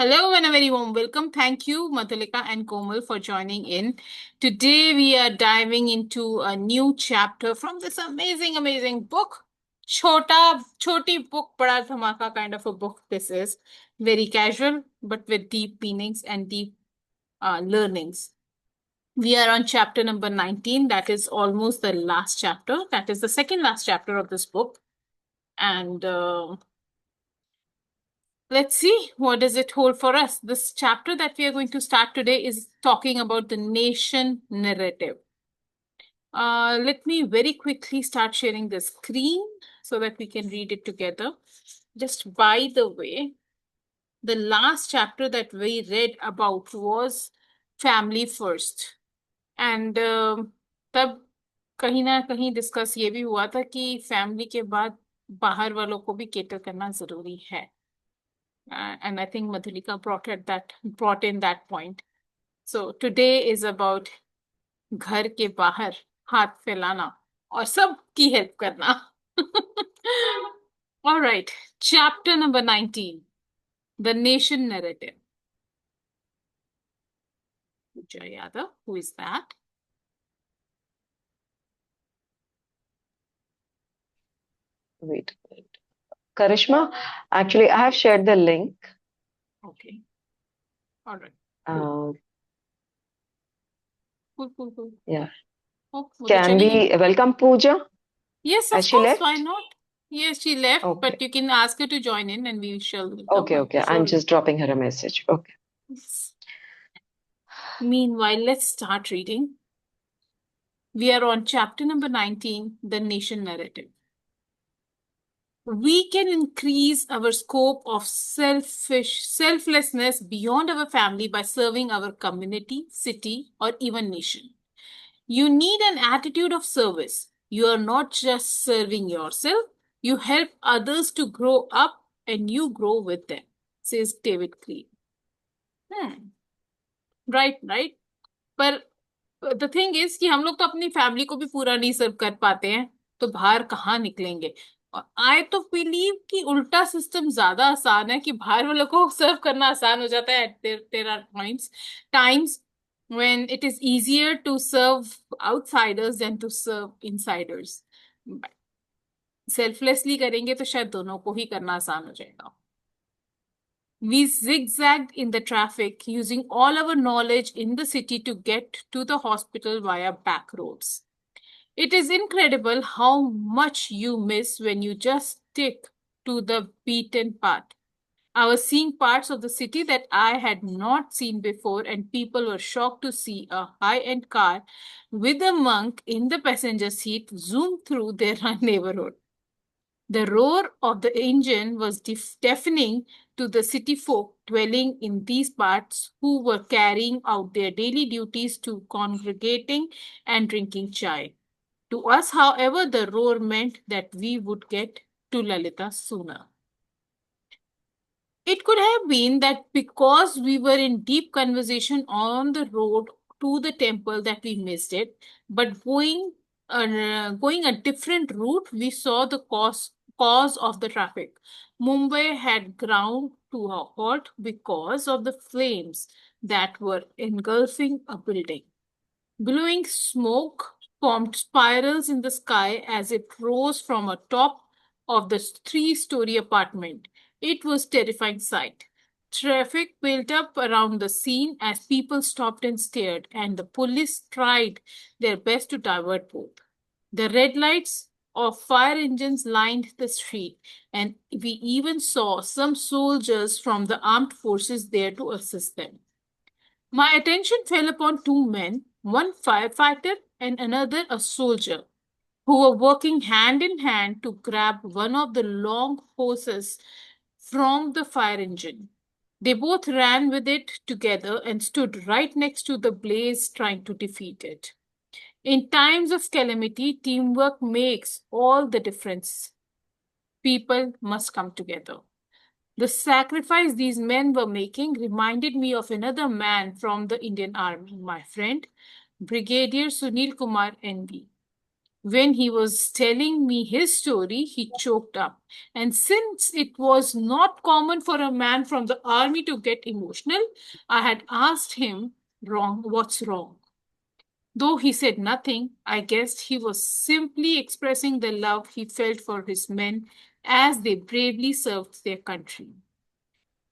Hello and a very warm welcome. Thank you, Madhulika and Komal, for joining in. Today we are diving into a new chapter from this amazing book. Choti book, bada dhamaka kind of a book. This is very casual, but with deep meanings and deep learnings. We are on chapter number 19. That is almost the last chapter. That is the second last chapter of this book. And let's see, what does it hold for us? This chapter that we are going to start today is talking about the nation narrative. Let me very quickly start sharing the screen so that we can read it together. Just by the way, the last chapter that we read about was family first. And तब कहीं ना कहीं discuss ये भी हुआ था कि family के बाद बाहर वालों को भी केटर करना जरूरी है. And I think Madhulika brought in that point. So today is about घर के बाहर हाथ फैलाना और सबकी हेल्प करना. All right, chapter number 19, the nation narrative. Pooja Yadav, who is that? Wait. Karishma, actually, I have shared the link. Okay. All right. Cool. Cool. Yeah. Oh, Can we welcome Pooja? Yes, Has of she course. left? Why not? Yes, she left, Okay. but you can ask her to join in and we shall. Okay. I'm just dropping her a message. Okay. Meanwhile, let's start reading. We are on chapter number 19, the nation narrative. We can increase our scope of selflessness beyond our family by serving our community, city, or even nation. You need an attitude of service. You are not just serving yourself, you help others to grow up and you grow with them, says David Cleave. Right. पर the thing is कि हम लोग तो अपनी family को भी पूरा नहीं सर्व कर पाते हैं, तो बाहर कहाँ निकलेंगे. आई तो बिलीव कि उल्टा सिस्टम ज्यादा आसान है, कि बाहर वालों को सर्व करना आसान हो जाता है. There are times when it is easier to serve outsiders than to serve insiders. Selflessly करेंगे तो शायद दोनों को ही करना आसान हो जाएगा. We zigzagged in the traffic, using all our knowledge in the city to get to the hospital via back roads. It is incredible how much you miss when you just stick to the beaten path. I was seeing parts of the city that I had not seen before, and people were shocked to see a high-end car with a monk in the passenger seat zoom through their neighborhood. The roar of the engine was deafening to the city folk dwelling in these parts, who were carrying out their daily duties to congregating and drinking chai. To us, however, the roar meant that we would get to Lalita sooner. It could have been that because we were in deep conversation on the road to the temple that we missed it, but going a different route, we saw the cause of the traffic. Mumbai had ground to a halt because of the flames that were engulfing a building. Billowing smoke formed spirals in the sky as it rose from a top of the three-story apartment. It was a terrifying sight. Traffic built up around the scene as people stopped and stared, and the police tried their best to divert both. The red lights of fire engines lined the street, and we even saw some soldiers from the armed forces there to assist them. My attention fell upon two men, one firefighter and another a soldier, who were working hand in hand to grab one of the long hoses from the fire engine. They both ran with it together and stood right next to the blaze, trying to defeat it. In times of calamity, teamwork makes all the difference. People must come together. The sacrifice these men were making reminded me of another man from the Indian Army, my friend, Brigadier Sunil Kumar NV. When he was telling me his story, he choked up. And since it was not common for a man from the army to get emotional, I had asked him, what's wrong? Though he said nothing, I guessed he was simply expressing the love he felt for his men as they bravely served their country.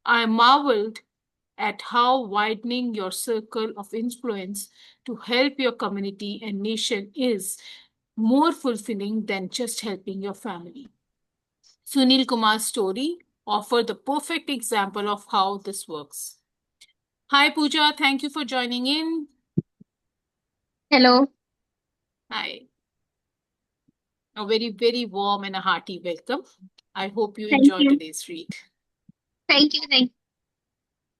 I marveled at how widening your circle of influence to help your community and nation is more fulfilling than just helping your family. Sunil Kumar's story offered the perfect example of how this works. Hi, Pooja. Thank you for joining in. Hello. Hi. A very, very warm and a hearty welcome. I hope you Thank enjoy you. today's read. Thank you. Thank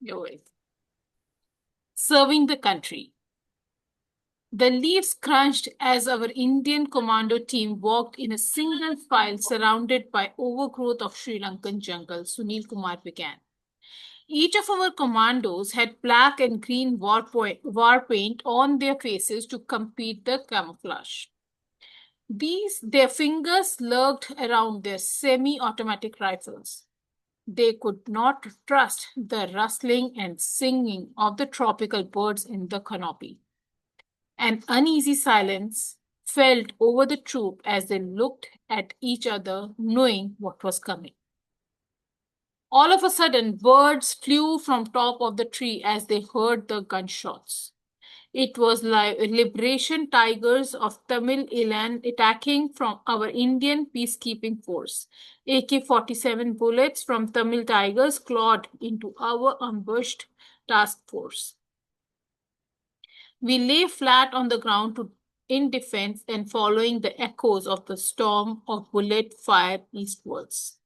You're welcome. Serving the country. The leaves crunched as our Indian commando team walked in a single file surrounded by overgrowth of Sri Lankan jungle, Sunil Kumar began. Each of our commandos had black and green war paint on their faces to complete the camouflage. Their fingers lurked around their semi-automatic rifles. They could not trust the rustling and singing of the tropical birds in the canopy. An uneasy silence fell over the troop as they looked at each other, knowing what was coming. All of a sudden, birds flew from top of the tree as they heard the gunshots. It was like liberation tigers of Tamil Ilan attacking from our Indian peacekeeping force. AK-47 bullets from Tamil tigers clawed into our ambushed task force. We lay flat on the ground in defense and following the echoes of the storm of bullet fire eastwards.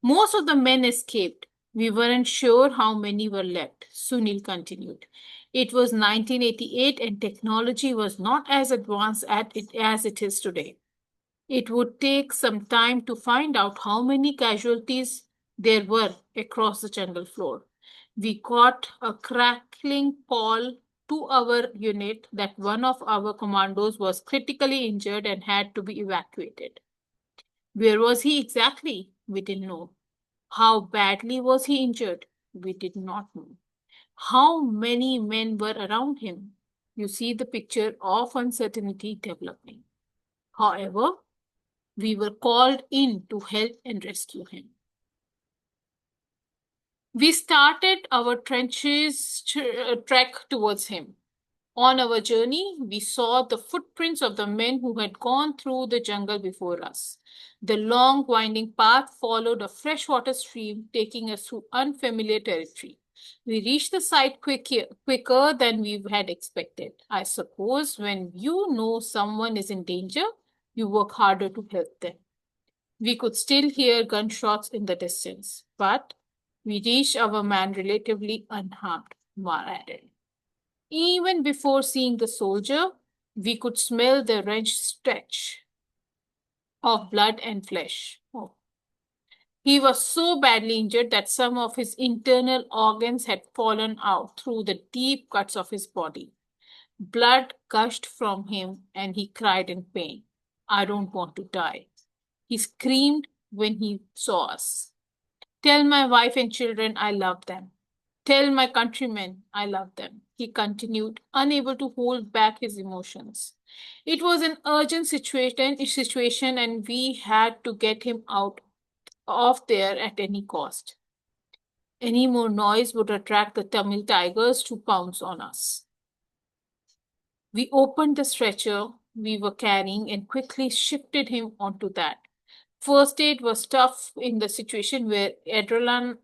Most of the men escaped. We weren't sure how many were left, Sunil continued. It was 1988 and technology was not as advanced as it is today. It would take some time to find out how many casualties there were across the jungle floor. We got a crackling call to our unit that one of our commandos was critically injured and had to be evacuated. Where was he exactly? We didn't know. How badly was he injured? We did not know. How many men were around him? You see the picture of uncertainty developing. However, we were called in to help and rescue him. We started our trenches trek towards him. On our journey, we saw the footprints of the men who had gone through the jungle before us. The long, winding path followed a freshwater stream, taking us through unfamiliar territory. We reached the site quicker than we had expected. I suppose when you know someone is in danger, you work harder to help them. We could still hear gunshots in the distance, but we reached our man relatively unharmed, Mar added. Even before seeing the soldier, we could smell the wrenched stretch of blood and flesh. Oh. He was so badly injured that some of his internal organs had fallen out through the deep cuts of his body. Blood gushed from him and he cried in pain. I don't want to die. He screamed when he saw us. Tell my wife and children I love them. Tell my countrymen I love them, he continued, unable to hold back his emotions. It was an urgent situation and we had to get him out of there at any cost. Any more noise would attract the Tamil tigers to pounce on us. We opened the stretcher we were carrying and quickly shifted him onto that. First aid was tough in the situation where adrenaline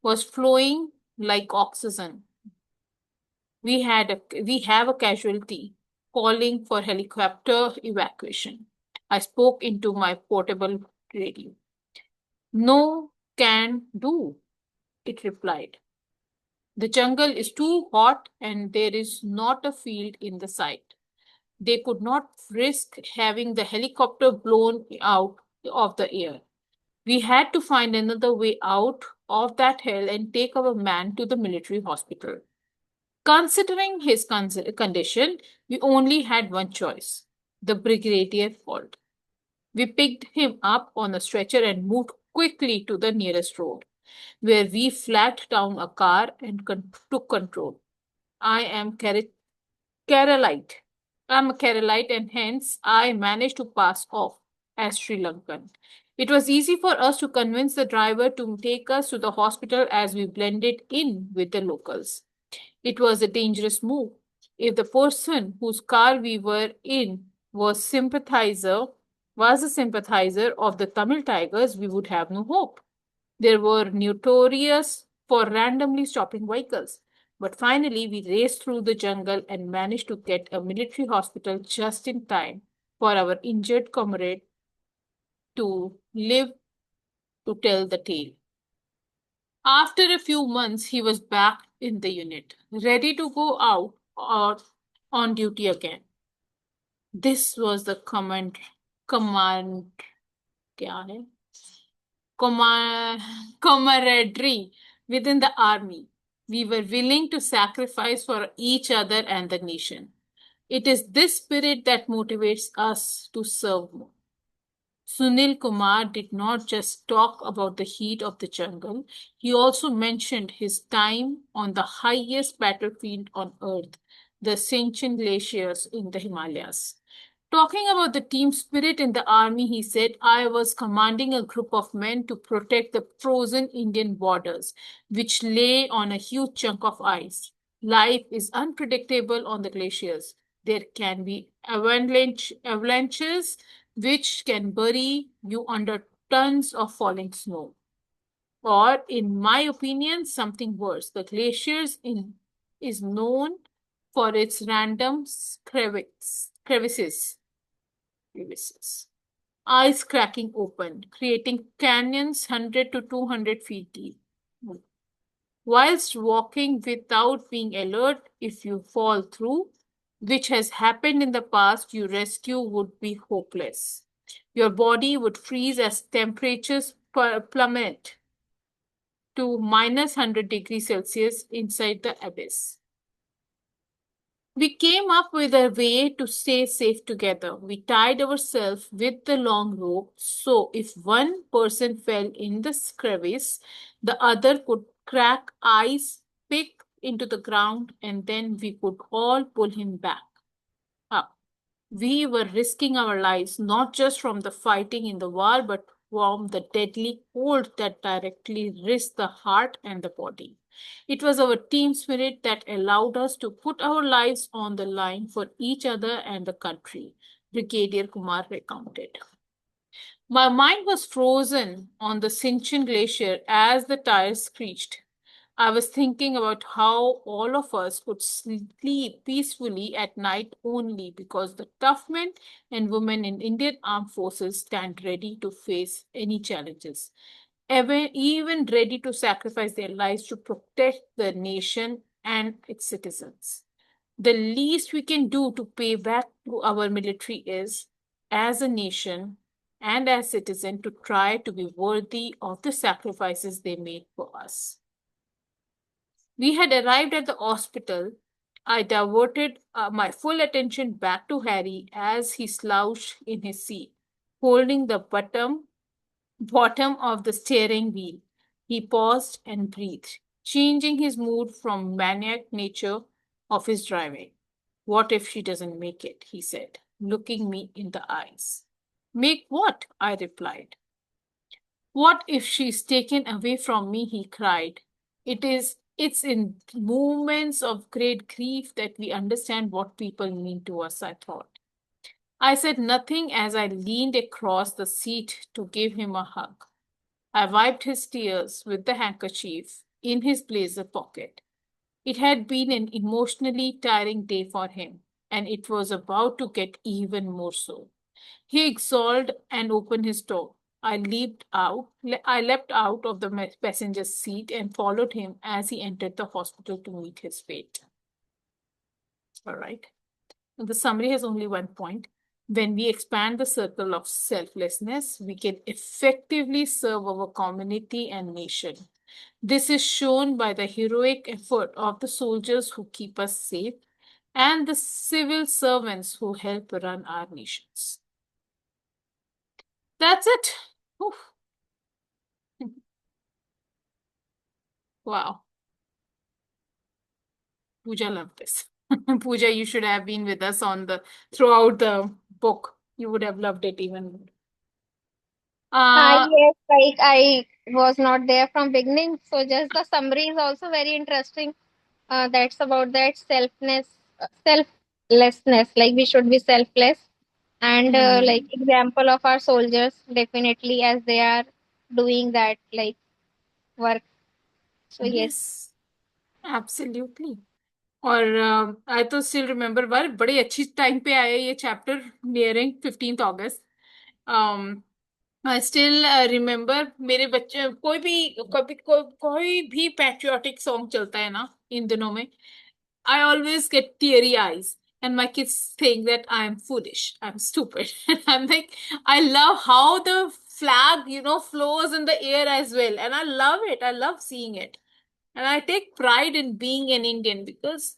was flowing like oxygen. We have a casualty calling for helicopter evacuation. I spoke into my portable radio. No can do, it replied. The jungle is too hot and there is not a field in the sight. They could not risk having the helicopter blown out of the air. We had to find another way out of that hell and take our man to the military hospital. Considering his condition, we only had one choice. the brigadier called. We picked him up on a stretcher and moved quickly to the nearest road, where we flagged down a car and took control. I am Keralite. I'm a Keralite, and hence I managed to pass off as Sri Lankan. It was easy for us to convince the driver to take us to the hospital as we blended in with the locals. It was a dangerous move. If the person whose car we were in was a sympathizer of the Tamil Tigers, we would have no hope. They were notorious for randomly stopping vehicles. But finally, we raced through the jungle and managed to get a military hospital just in time for our injured comrade to live to tell the tale. After a few months, he was back in the unit, ready to go out or on duty again. This was the command, क्या है? Camaraderie within the army. We were willing to sacrifice for each other and the nation. It is this spirit that motivates us to serve more. Sunil Kumar did not just talk about the heat of the jungle, he also mentioned his time on the highest battlefield on earth, the Sinchan glaciers in the Himalayas. Talking about the team spirit in the army, he said, I was commanding a group of men to protect the frozen Indian borders, which lay on a huge chunk of ice. Life is unpredictable on the glaciers. There can be avalanches which can bury you under tons of falling snow. Or, in my opinion, something worse. The glaciers is known for its random crevices, ice cracking open, creating canyons 100 to 200 feet deep. Whilst walking without being alert, if you fall through, which has happened in the past, your rescue would be hopeless. Your body would freeze as temperatures plummet to minus 100 degrees Celsius inside the abyss. We came up with a way to stay safe together. We tied ourselves with the long rope, so if one person fell in the crevice, the other could crack ice, pick into the ground, and then we could all pull him back up. We were risking our lives not just from the fighting in the war, but from the deadly cold that directly risked the heart and the body. It was our team spirit that allowed us to put our lives on the line for each other and the country, Brigadier Kumar recounted. My mind was frozen on the Sinchan Glacier as the tires screeched. I was thinking about how all of us could sleep peacefully at night only because the tough men and women in Indian armed forces stand ready to face any challenges, even ready to sacrifice their lives to protect the nation and its citizens. The least we can do to pay back to our military is, as a nation and as citizens, to try to be worthy of the sacrifices they made for us. We had arrived at the hospital. I diverted my full attention back to Harry as he slouched in his seat, holding the bottom of the steering wheel. He paused and breathed, changing his mood from maniac nature of his driving. What if she doesn't make it? He said, looking me in the eyes. Make what? I replied. What if she's taken away from me? He cried. It's in moments of great grief that we understand what people mean to us, I thought. I said nothing as I leaned across the seat to give him a hug. I wiped his tears with the handkerchief in his blazer pocket. It had been an emotionally tiring day for him, and it was about to get even more so. He exhaled and opened his door. I leapt out of the passenger's seat and followed him as he entered the hospital to meet his fate. All right. The summary has only one point. When we expand the circle of selflessness, we can effectively serve our community and nation. This is shown by the heroic effort of the soldiers who keep us safe, and the civil servants who help run our nations. That's it. Oof. Wow. Pooja loved this. Pooja, you should have been with us on the throughout the book. You would have loved it even more. Yes, like I was not there from beginning, so just the summary is also very interesting. That's about that selflessness. Like we should be selfless, and like hmm, example of our soldiers definitely as they are doing that like work. So yes. yes, absolutely. और आई तो still remember वर बड़ी अच्छी time पे आया ये chapter nearing 15th August. I still remember मेरे बच्चे कोई भी पैट्रियोटिक सॉन्ग चलता है ना इन दिनों में. I always get teary eyes, and my kids think that I'm foolish, I'm stupid. And I'm like, I love how the flag, flows in the air as well. And I love it. I love seeing it. And I take pride in being an Indian because,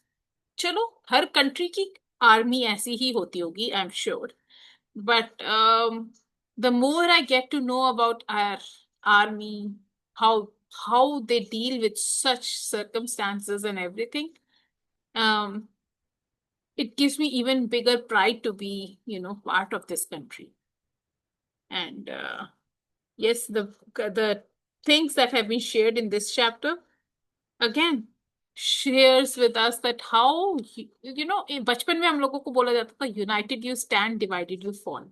चलो हर country की army ऐसी ही होती होगी, I am sure. But the more I get to know about our army, how they deal with such circumstances and everything, um, it gives me even bigger pride to be, part of this country. And yes, the things that have been shared in this chapter again shares with us that how बचपन में हम लोगों को बोला जाता था United you stand divided you fall.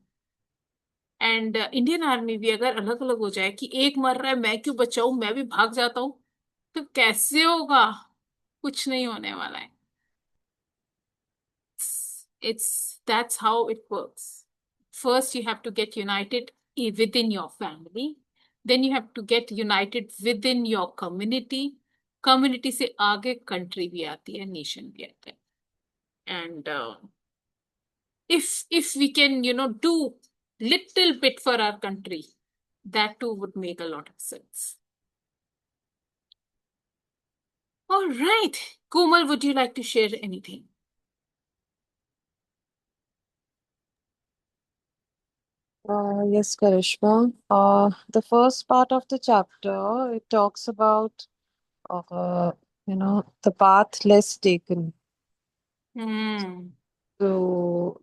And Indian army भी अगर अलग अलग हो जाए कि एक मर रहा है मैं क्यों बचाऊं, मैं भी भाग जाता हूँ, तो कैसे होगा? कुछ नहीं होने वाला है. It's that's how it works. First, you have to get united within your family. Then you have to get united within your community. Community से आगे country भी आती है, nation भी आता है. And if we can, do little bit for our country, that too would make a lot of sense. All right. Komal, would you like to share anything? Yes, Karishma. The first part of the chapter, it talks about, the path less taken. Hmm. So,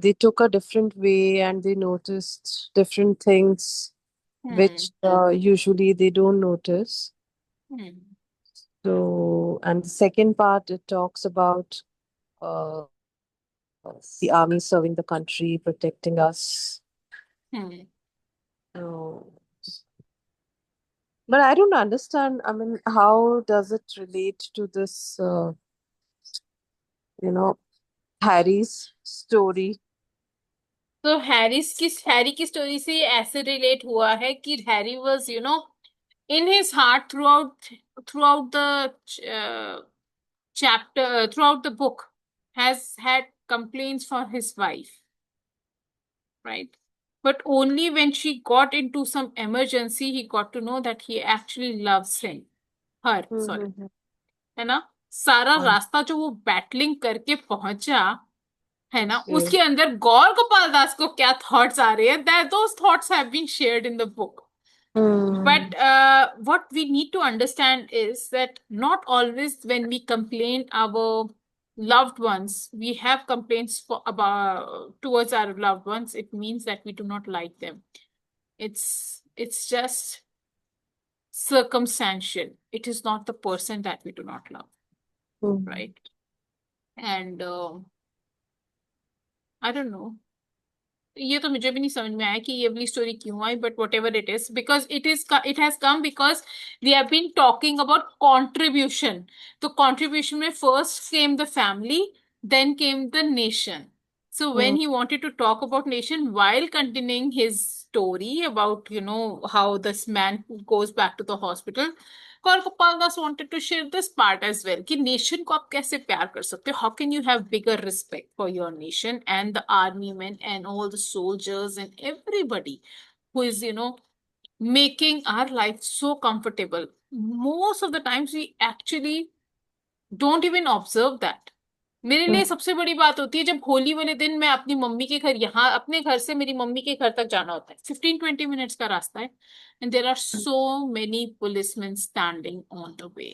they took a different way and they noticed different things Hmm. which usually they don't notice. Hmm. So, and the second part, it talks about the army serving the country, protecting us. Hmm. So, but I don't understand. I mean, how does it relate to this, you know, Harry's story? तो Harry की story से ये ऐसे relate हुआ है कि Harry was in his heart throughout the chapter throughout the book has had complaints for his wife, right? But only when she got into some emergency he got to know that he actually loves her, sorry. Mm-hmm. है ना? सारा रास्ता जो वो battling करके पहुंचा है ना, Okay. उसके अंदर गौर गोपाल दास को क्या थॉट्स आ रहे हैं, that those thoughts have been shared in the book. Mm. But what we need to understand is that not always when we complain our loved ones, we have complaints about towards our loved ones, it means that we do not like them. It's just circumstantial. It is not the person that we do not love, Mm. right? And I don't know. ये तो मुझे भी नहीं समझ में आया कि ये वाली स्टोरी क्यों आई, but whatever it is, because it has come because they have been talking about contribution. तो कॉन्ट्रीब्यूशन में first came the family, then came the nation. So when Mm. he wanted to talk about nation while continuing his story about, how this man goes back to the hospital, Kaur Gopal Das wanted to share this part as well कि nation को आप कैसे प्यार कर सकते हो? How can you have bigger respect for your nation and the army men and all the soldiers and everybody who is, making our life so comfortable. Most of the times we actually don't even observe that. मेरे लिए सबसे बड़ी बात होती है जब होली वाले दिन मैं अपनी मम्मी के घर, यहाँ अपने घर से मेरी मम्मी के घर तक जाना होता है, 15-20 मिनट्स का रास्ता है, and there are so many policeman standing on the way,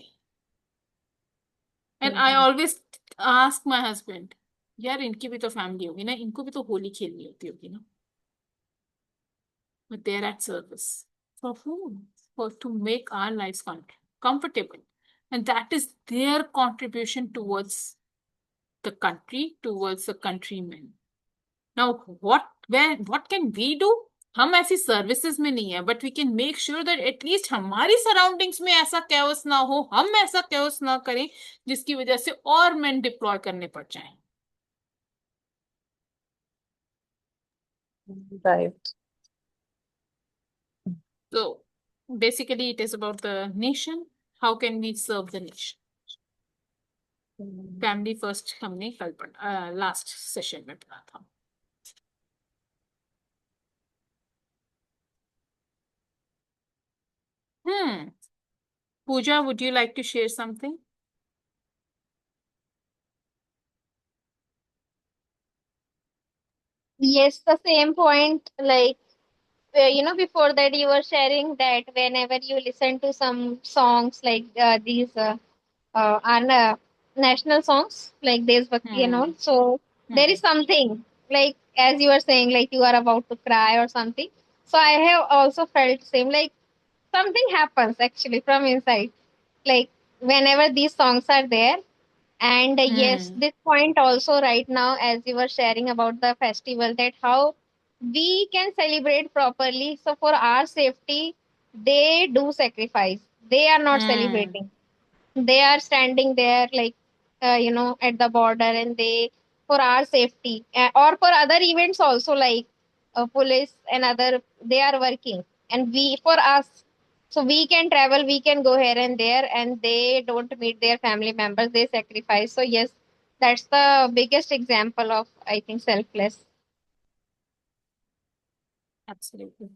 and I always ask my husband, यार इनकी भी तो फैमिली होगी ना, इनको भी तो होली खेलनी होती होगी ना, but they're at service. For whom? For to make our lives comfortable. And that is their contribution towards the country, towards the countrymen. Now, what can we do? हम ऐसी सर्विसेज में नहीं है, but we can make sure that at least हमारी surroundings में ऐसा chaos ना हो, हम ऐसा कैओस ना करें जिसकी वजह से और मैन डिप्लॉय करने पड़ जाएं. Right. So basically it is about the nation. How can we serve the nation? Family first हमने कल पढ़ा, लास्ट सेशन में पढ़ा था. Hmm. Pooja, would you like to share something? Yes, the same point. Like, before that, you were sharing that whenever you listen to some songs like these are national songs like Deshbhakti and all. Hmm. So there is Hmm. something like as you were saying, like you are about to cry or something. So I have also felt same. Like something happens actually from inside. Like whenever these songs are there, and yes, Hmm. this point also right now, as you were sharing about the festival, that how we can celebrate properly. So for our safety, they do sacrifice. They are not Hmm. celebrating. They are standing there like at the border, and they for our safety or for other events also, like police and other, they are working, and we for us, so we can travel, we can go here and there, and they don't meet their family members, they sacrifice. So yes, that's the biggest example of, I think, selfless. Absolutely.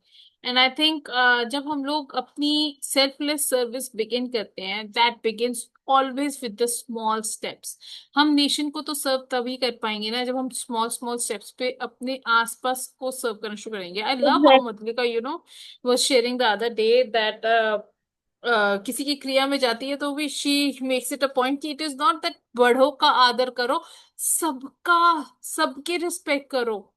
And I think जब हम लोग अपनी selfless service begin करते हैं, that begins always with the small steps. हम nation को तो सर्व तभी कर पाएंगे ना जब हम स्मॉल स्मॉल स्टेप्स पे अपने आसपास को सर्व करना शुरू करेंगे. I love how Exactly. Madhulika was sharing the other day that किसी की क्रिया में जाती है तो भी she makes it a point कि इट इज नॉट दैट बड़ों का आदर करो, सबका, सबकी रिस्पेक्ट करो.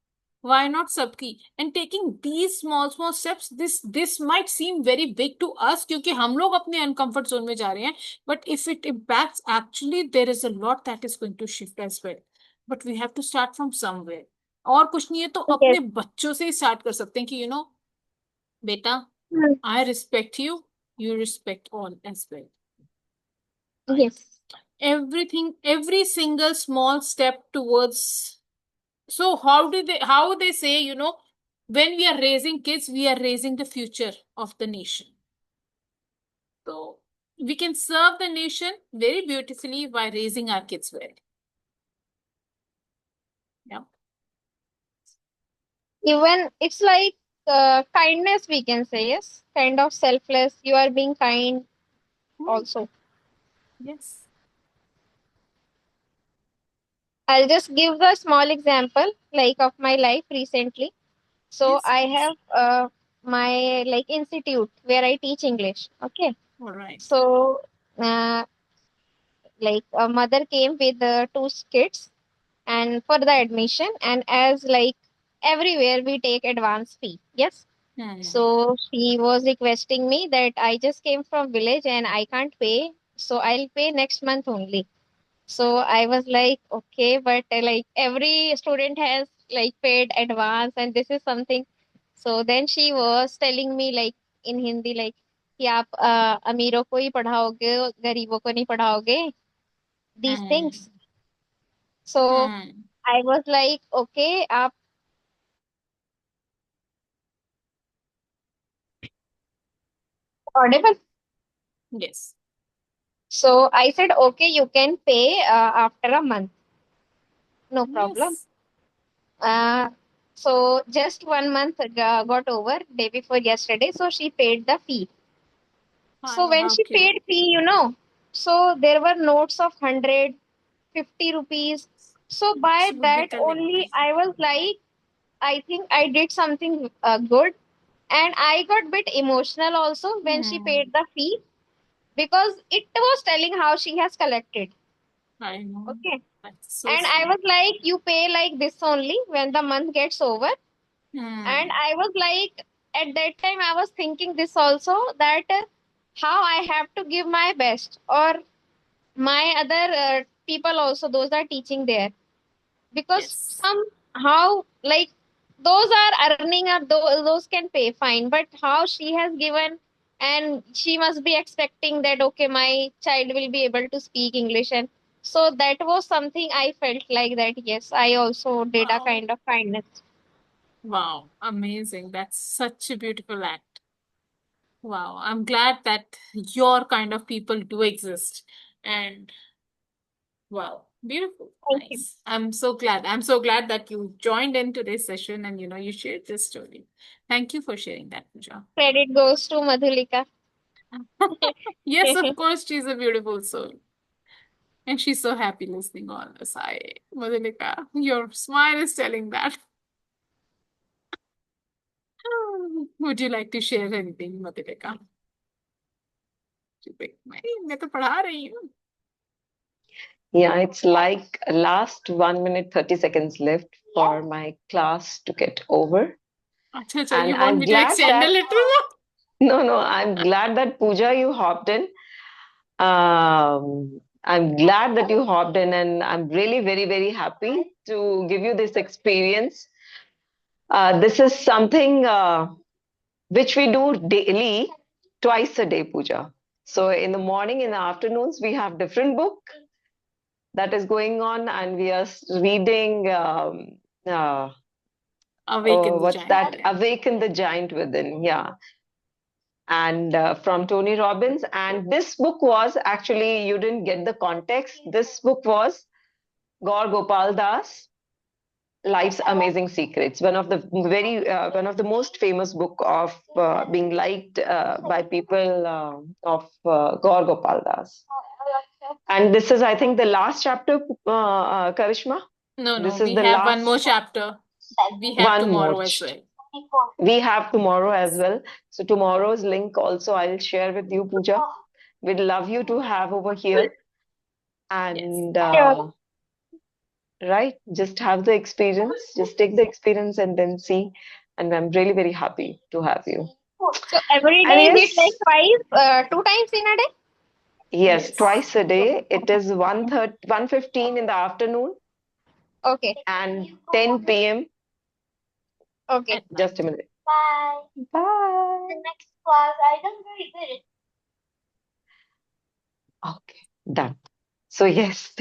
Why not सबकी? And taking these small steps, this might seem very big to us क्योंकि हम लोग अपने uncomfort zone में जा रहे हैं, but if it impacts, actually there is a lot that is going to shift as well. But we have to start from somewhere. और कुछ नहीं है तो Yes. अपने बच्चों से ही स्टार्ट कर सकते हैं कि बेटा, Mm. I respect you, you respect all as well. Right? Yes. Everything, every single small step towards. So how they say, when we are raising kids, we are raising the future of the nation. So we can serve the nation very beautifully by raising our kids well. Yeah. Even it's like kindness, we can say. Yes, kind of selfless, you are being kind Hmm. also. Yes. I'll just give a small example like of my life recently. So Yes, I please. have my like institute where I teach English. Okay. All right. So uh, like a mother came with two kids and for the admission, and as like everywhere we take advance fee. Yes. Hmm. So she was requesting me that I just came from village and I can't pay, so I'll pay next month only. So I was like, okay, but like every student has like paid advance, and this is something. So then she was telling me like in Hindi, like कि आप अमीरों को ही पढ़ाओगे, गरीबों को नहीं पढ़ाओगे, these Hmm. things. So Hmm. I was like, okay, आप audible. Yes. So I said, okay, you can pay after a month, no problem. Yes. Uh, so just 1 month got over day before yesterday. So she paid the fee. So Hi, when how she cute. paid fee, So there were notes of 100, 50 rupees. So by She would be that only collecting. I was like, I think I did something good. And I got bit emotional also when she Hmm. paid the fee because it was telling how she has collected. I know. Okay. That's so And I was sweet. like, you pay like this only when the month gets over. And Hmm. I was like, at that time, I was thinking this also that how I have to give my best, or my other people also, those are teaching there, because Yes. somehow like those are earning or those can pay fine, but how she has given, and she must be expecting that okay, my child will be able to speak English. And so that was something I felt like that yes, I also did a Wow. kind of kindness. Wow. Amazing. That's such a beautiful act. Wow. I'm glad that your kind of people do exist. And wow, beautiful. Thank you. Nice. I'm so glad. I'm so glad that you joined in today's session and you shared this story. Thank you for sharing that, Pooja. Credit goes to Madhulika. Yes, of course, she's a beautiful soul. And she's so happy listening all this. Madhulika, your smile is telling that. Would you like to share anything, Madhulika? मैं तो पढ़ा रही हूँ. Yeah, it's like last 1 minute, 30 seconds left for my class to get over. अच्छा अच्छा, And you want I'm me to glad extend a that, little more? no, I'm glad that Pooja, you hopped in. I'm glad that you hopped in, and I'm really very, very happy to give you this experience. This is something which we do daily, twice a day, Pooja. So in the morning, in the afternoons, we have different book that is going on, and we are reading. Uh, Awaken the what's giant that? within. Awaken the Giant Within. Yeah, and from Tony Robbins. And this book was actually, you didn't get the context. This book was Gaur Gopal Das, Life's Amazing Secrets, one of the most famous book of being liked by people Gaur Gopal Das. And this is, I think, the last chapter, Karishma. No, no, This is we the have one last more chapter. We have one more. tomorrow as well. We have tomorrow as well. So tomorrow's link also I'll share with you, Pooja. We'd love you to have over here. Yes. And Sure. right, just have the experience, just take the experience and then see. And I'm really very happy to have you. So every And day is it like yes, twice, 2 times in a day? yes, Yes. twice a day. It is 1:15 in the afternoon Okay. and 10 p.m. Okay. At night. Just a minute. Bye. Okay, done. So yes.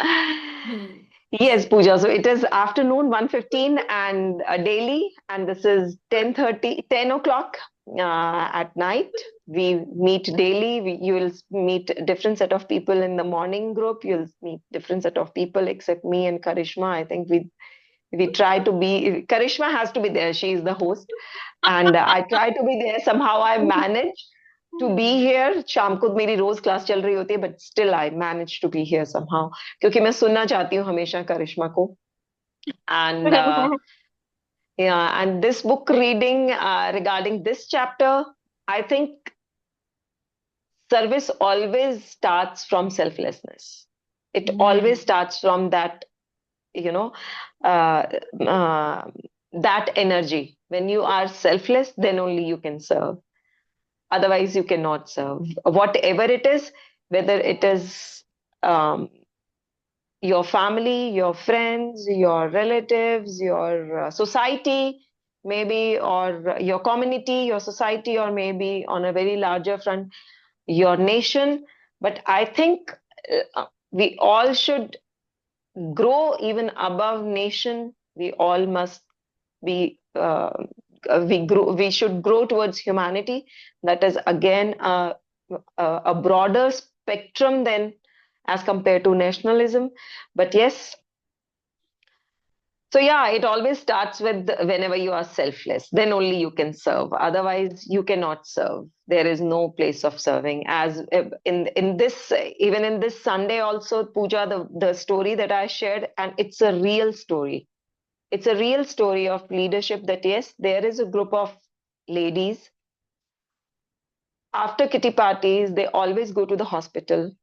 Hmm. Yes, Pooja. So it is afternoon 1:15 and daily, and this is 10:30, 10 o'clock at night. We meet daily. You will meet different set of people in the morning group. You'll meet different set of people except me and Karishma. I think we try to be. Karishma has to be there. She is the host, and I try to be there. Somehow I manage to be here. शाम को मेरी रोज class चल रही होती है, but still I manage to be here somehow, क्योंकि मैं सुनना चाहती हूँ हमेशा करिश्मा को. And yeah, and this book reading regarding this chapter, I think service always starts from selflessness. It always Hmm. starts from that, you know, uh, uh, that energy. When you are selfless, then only you can serve. Otherwise, you cannot serve. Whatever it is, whether it is um, your family, your friends, your relatives, your society, maybe, or your community, your society, or maybe on a very larger front, your nation. But I think we all should grow even above nation. We all must be. We should grow towards humanity. That is again a broader spectrum than as compared to nationalism. But yes, So yeah, it always starts with whenever you are selfless, then only you can serve. Otherwise, you cannot serve. There is no place of serving. As in this, even in this Sunday also, Pooja, the story that I shared, and it's a real story. It's a real story of leadership. That yes, there is a group of ladies. After kitty parties, they always go to the hospital.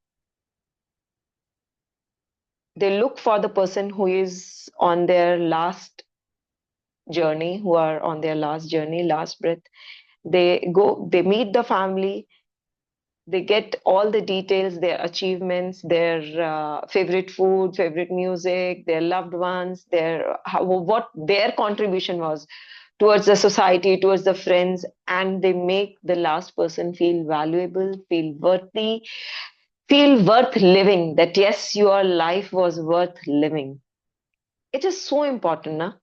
They look for the person who is on their last journey, who are on their last journey, last breath. They go, they meet the family, they get all the details, their achievements, their favorite food, favorite music, their loved ones, what their contribution was towards the society, towards the friends, and they make the last person feel valuable, feel worthy, feel worth living. That yes, your life was worth living. It is so important, na?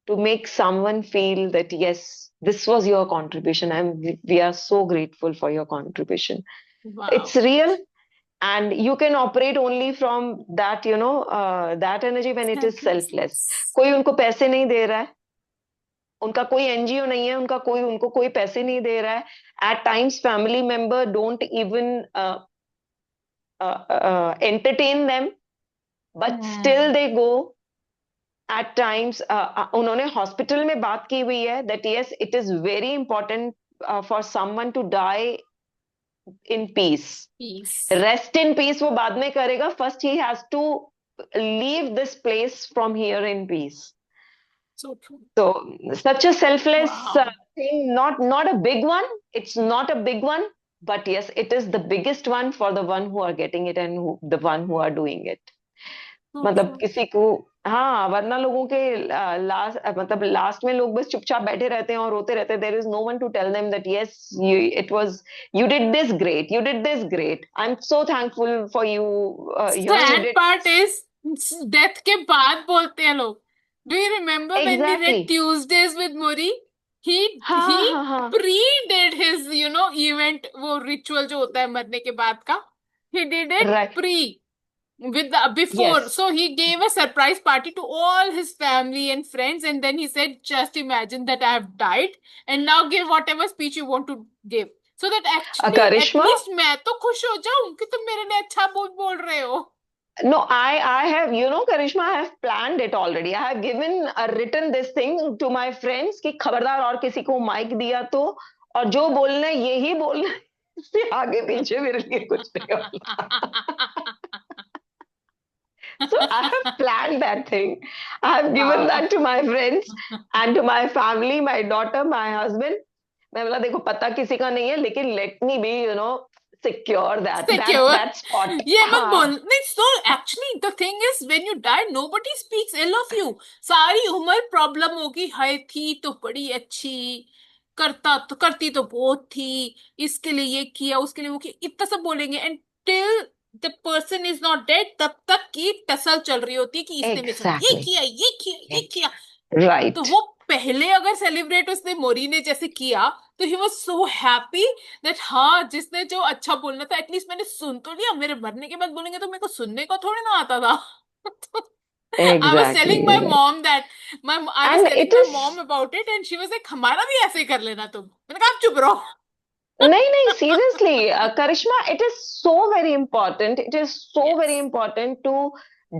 To make someone feel that yes, this was your contribution, and we are so grateful for your contribution. Wow. It's real, and you can operate only from that, that energy when it is selfless. Selflessness. कोई उनको पैसे नहीं दे रहा है, उनका कोई NGO नहीं है, उनको कोई पैसे नहीं दे रहा है. At times family member don't even entertain them, but still they go. At times उन्होंने हॉस्पिटल में बात की हुई है that yes, it is very important for someone to die in peace. Peace. Rest in peace वो बाद में करेगा. First he has to leave this place from here in peace. So true. So such a selfless Wow. thing, not a big one. It's not a big one, but yes, it is the biggest one for the one who are getting it and the one who are doing it. So मतलब true. किसी को, हाँ, वरना लोगों के last, मतलब last में लोग बस चुपचाप बैठे रहते हैं और रोते रहते हैं. There is no one to tell them that yes, it was, you did this great, you did this great, I am so thankful for you, you Sad did. part is death के बाद बोलते हैं लोग. Do you remember when we read exactly. Tuesdays with Muri? He हाँ हाँ हाँ. pre-did his event, वो ritual जो होता है मरने के बाद का. He did it right. with the before. Yes. So he gave a surprise party to all his family and friends, and then he said, "Just imagine that I have died, and now give whatever speech you want to give." So that actually, at Karishma, least मैं तो खुश हो जाऊं कि तुम मेरे लिए अच्छा बोल रहे हो. no, I have, Karishma, I have planned it already. I have written this thing to my friends कि खबरदार और किसी को माइक दिया तो, और जो बोलना है यही बोलना है, इससे आगे पीछे मेरे लिए कुछ नहीं होता. So I have planned that thing. I have given Wow. that to my friends and to my family, my daughter, my husband. मैं बोला देखो पता किसी का नहीं है, लेकिन let me be, secure that Secure. that spot. ये मत बोल. हाँ. नहीं, so actually the thing is when you die nobody speaks ill of you. सारी उम्र प्रॉब्लम होगी, हाय थी तो बड़ी अच्छी, करती तो बहुत थी, इसके लिए ये किया, उसके लिए वो किया, इतना सब बोलेंगे. And till the person is not dead तब तक की टसल चल रही होती है कि इसने मेरे साथ ये Exactly. किया, ये किया, ये किया. तो Right. वो पहले अगर सेलिब्रेट उसने मोरी ने जैसे किया तो he was so happy that हाँ, जिसने जो अच्छा बोलना था एटलीस्ट मैंने सुन तो लिया. मेरे मरने के बाद बोलेंगे तो मेरे को सुनने को थोड़ी ना आता था. I was telling my Exactly. mom that I was And telling it my is, mom about it and she was like हमारा भी ऐसे ही कर लेना तुम. मैंने कहा आप चुप रहो. नहीं, seriously, Karishma, it is so very important. It is so very Yes. important to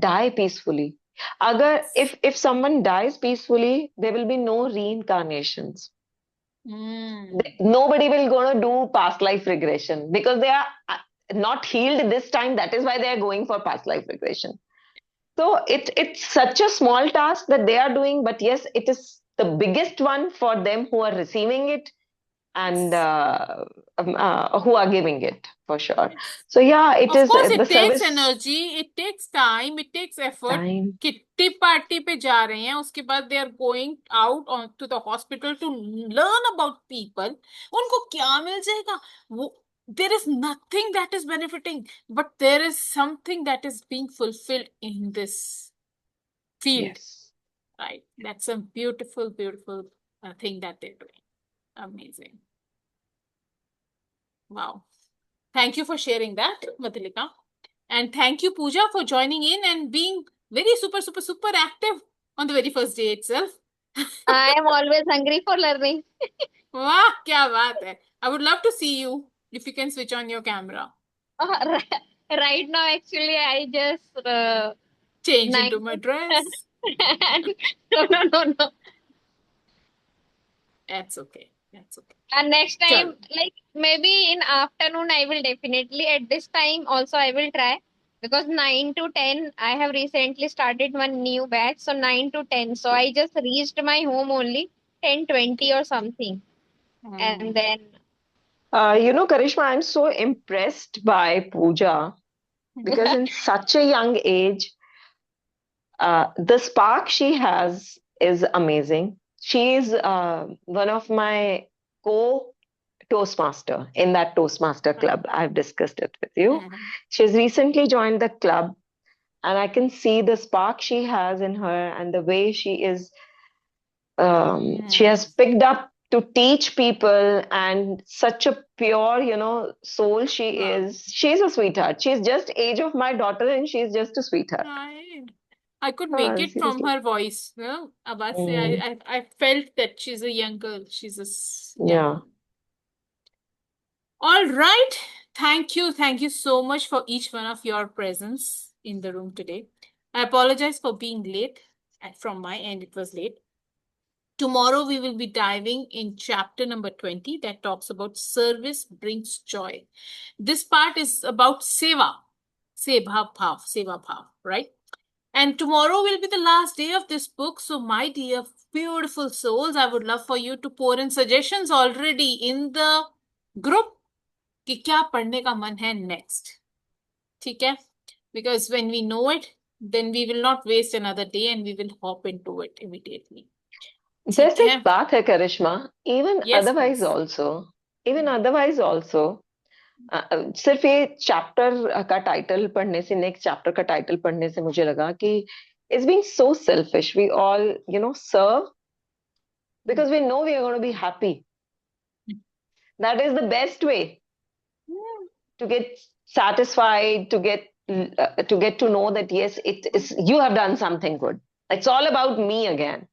die peacefully. Agar, if someone dies peacefully, there will be no reincarnations. Nobody will gonna do past life regression because they are not healed this time. That is why they are going for past life regression. So it's such a small task that they are doing, but yes, it is the biggest one for them who are receiving it and who are giving it for sure. Yes. So yeah, it Of is course, the it takes service energy, it takes time, it takes effort. time. Kitty party पे जा रहे हैं, उसके बाद they are going out on to the hospital to learn about people. उनको क्या मिल जाएगा? वो there is nothing that is benefiting, but there is something that is being fulfilled in this field, Yes. right? That's a beautiful, beautiful thing that they're doing. Amazing. Wow. Thank you for sharing that, Madhulika. And thank you, Pooja, for joining in and being very super, super, super active On the very first day itself. I am always hungry for learning. Wow, kya baat hai. I would love to see you if you can switch on your camera. Right now, actually, I just Change into 9 my to dress. no. That's okay. That's okay. And next Chalo. time, like maybe in afternoon, I will definitely at this time also I will try because 9 to 10, I have recently started one new batch. So 9 to 10. So I just reached my home only 10:20 or something. And then Karishma, I'm so impressed by Pooja because in such a young age, the spark she has is amazing. She is one of my co Toastmaster in that Toastmaster club. I've discussed it with you. She's recently joined the club, and I can see the spark she has in her and the way she has picked up to teach people, and such a pure, soul she Wow. is. She's a sweetheart. She's just age of my daughter, and she's just a sweetheart. I could make it from Seriously. her voice. No? Awaaz se, Mm, I felt that she's a young girl. She's a young yeah. girl. All right. Thank you. Thank you so much for each one of your presence in the room today. I apologize for being late. From my end, it was late. Tomorrow, we will be diving in chapter number 20 that talks about service brings joy. This part is about seva, seva bhav, right? And tomorrow will be the last day of this book. So, my dear beautiful souls, I would love for you to pour in suggestions already in the group कि क्या पढ़ने का मन है next. ठीक है? Because when we know it, then we will not waste another day and we will hop into it immediately. ठीक जैसे एक है? बात है करिश्मा, even Yes, otherwise please. also, even otherwise also, सिर्फ ये चैप्टर का टाइटल पढ़ने से, नेक्स्ट चैप्टर का टाइटल पढ़ने से मुझे लगा कि it's being so selfish. We all serve because we know we are going to be happy. That is the best way to get satisfied, to get to know that yes, it is, you have done something good. It's all about me again.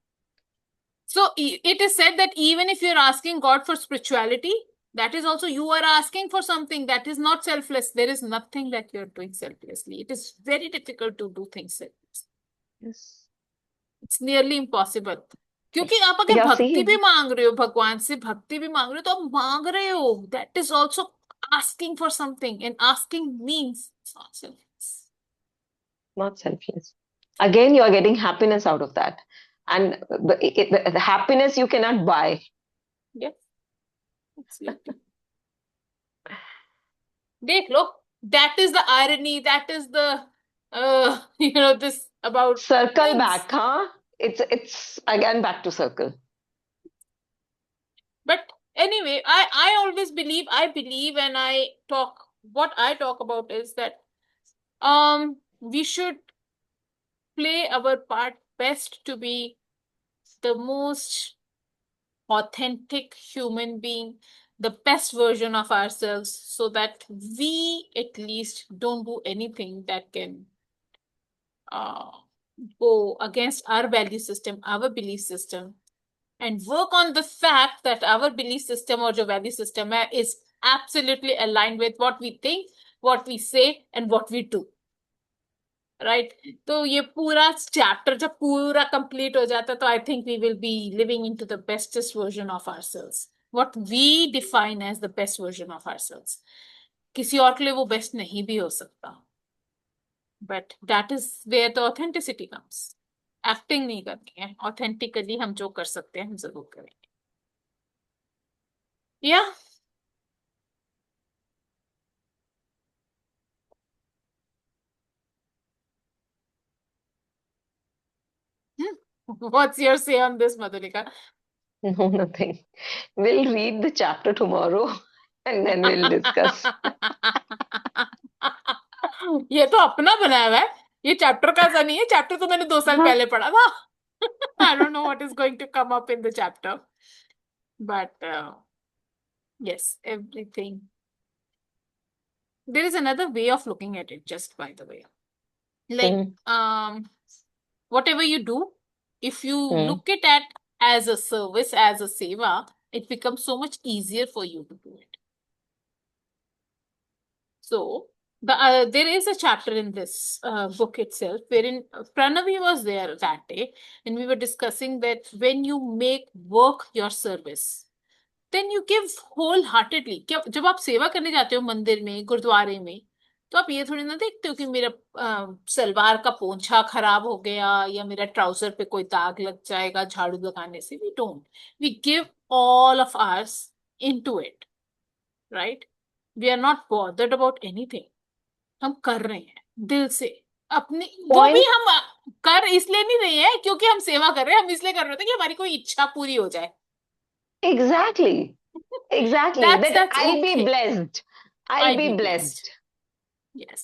So it is said that even if you're asking God for spirituality, that is also you are asking for something that is not selfless. There is nothing that you're doing selflessly. It is very difficult to do things selflessly. Yes. It's nearly impossible. क्योंकि आप अगर Yeah, भक्ति see, भी मांग रहे हो, भगवान से भक्ति भी मांग रहे हो, तो आप मांग रहे हो. That is also asking for something, and asking means it's not selfless. not selfless. Again, you are getting happiness out of that, and the happiness you cannot buy. Yes, absolutely. देख लो, that is the irony, that is the this about Circle things. back, huh? It's again back to circle. But anyway, I always believe, and what I talk about is that we should play our part best to be the most authentic human being, the best version of ourselves, so that we at least don't do anything that can go against our value system, our belief system, and work on the fact that our belief system or your value system is absolutely aligned with what we think, what we say, and what we do. Right? तो ये पूरा chapter जब पूरा complete हो जाता तो I think we will be living into the bestest version of ourselves. What we define as the best version of ourselves. किसी और के लिए वो बेस्ट नहीं भी हो सकता. But that is where the authenticity comes. Acting नहीं करनी है. Authentically हम जो कर सकते हैं हम जरूर करेंगे. Yeah. What's your say on this, Madhulika? No, nothing. We'll read the chapter tomorrow and then we'll discuss. ये तो अपना बनाया हुआ है. ये चैप्टर का ऐसा नहीं है. चैप्टर तो मैंने 2 साल पहले पढ़ा था. I don't know what is going to come up in the chapter. But yes, everything. There is another way of looking at it, just by the way. Like, whatever you do, If you Hmm. look at as a service, as a seva, it becomes so much easier for you to do it. So there is a chapter in this book itself wherein Pranavi was there that day, and we were discussing that when you make work your service, then you give wholeheartedly. क्या जब आप सेवा करने जाते हो मंदिर में, गुरुद्वारे में, तो आप ये थोड़ी ना देखते हो कि मेरा सलवार का पोंछा खराब हो गया या मेरा ट्राउजर पे कोई दाग लग जाएगा झाड़ू लगाने से. We don't. We give all of us into it, right? We are not bothered about anything. हम कर रहे हैं दिल से अपनी. वो भी Point. हम कर इसलिए नहीं रहे हैं क्योंकि हम सेवा कर रहे हैं, हम इसलिए कर रहे थे कि हमारी कोई इच्छा पूरी हो जाए. Exactly. Exactly. That That's I'll be okay. blessed. I'll I'll be be blessed. blessed. Yes,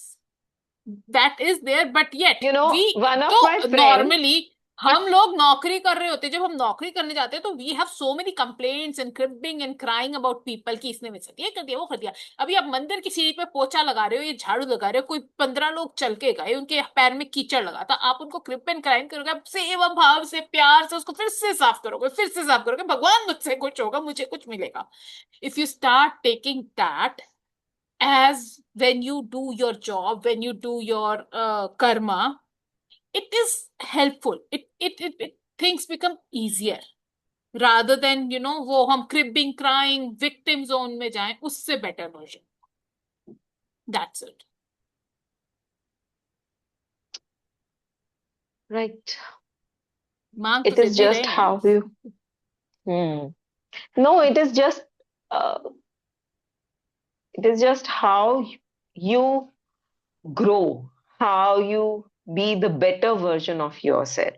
that is there, but yet You know, we one of तो my friends, normally हम लोग नौकरी कर रहे होते हैं. जब हम नौकरी करने जाते हैं तो we have so many complaints and cribbing and crying about people कि इसने मुझसे ये कर दिया, वो कर दिया. अभी आप मंदिर की सीढ़ी पे पोछा लगा रहे हो, ये झाड़ू लगा रहे हो, कोई 15 लोग चल के गए, उनके पैर में कीचड़ लगा, तो आप उनको क्रिप एंड क्राइम करोगे, आप सेवा भाव से प्यार से उसको फिर से साफ करोगे, फिर से साफ करोगे, भगवान मुझसे कुछ होगा, मुझे कुछ मिलेगा. If you start taking that as when you do your job, when you do your karma, it is helpful. It things become easier rather than वो हम cribbing, crying, victim zone में जाएं, उससे better version. That's it. right? मांग तो It फिर is भी just रहे हैं. how you. No, it is just. It is just how you grow, how you be the better version of yourself.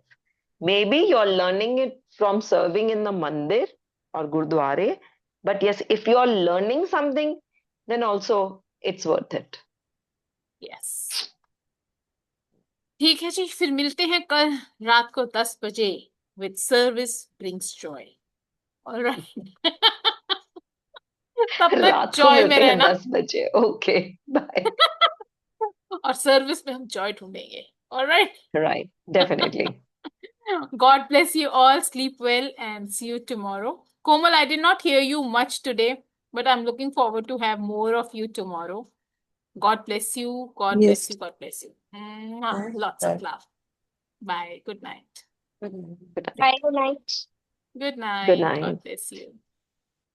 Maybe you're learning it from serving in the mandir or gurdware, but yes, if you're learning something, then also it's worth it. Yes. ठीक है जी, फिर मिलते हैं कल रात को 10 बजे with service brings joy. All right. तब तक रात को जॉय में मिलते हैं रहना 10 बजे. Okay, bye. और सर्विस में हम जॉय ढूंढेंगे. Alright. Right, definitely. God bless you all. Sleep well and see you tomorrow. Komal, I did not hear you much today, but I'm looking forward to have more of you tomorrow. God bless you. God bless Yes. you. God bless you. Bye. Lots of love. Bye. Good night. Good night. Bye, good night. Good Good night. God night. bless you.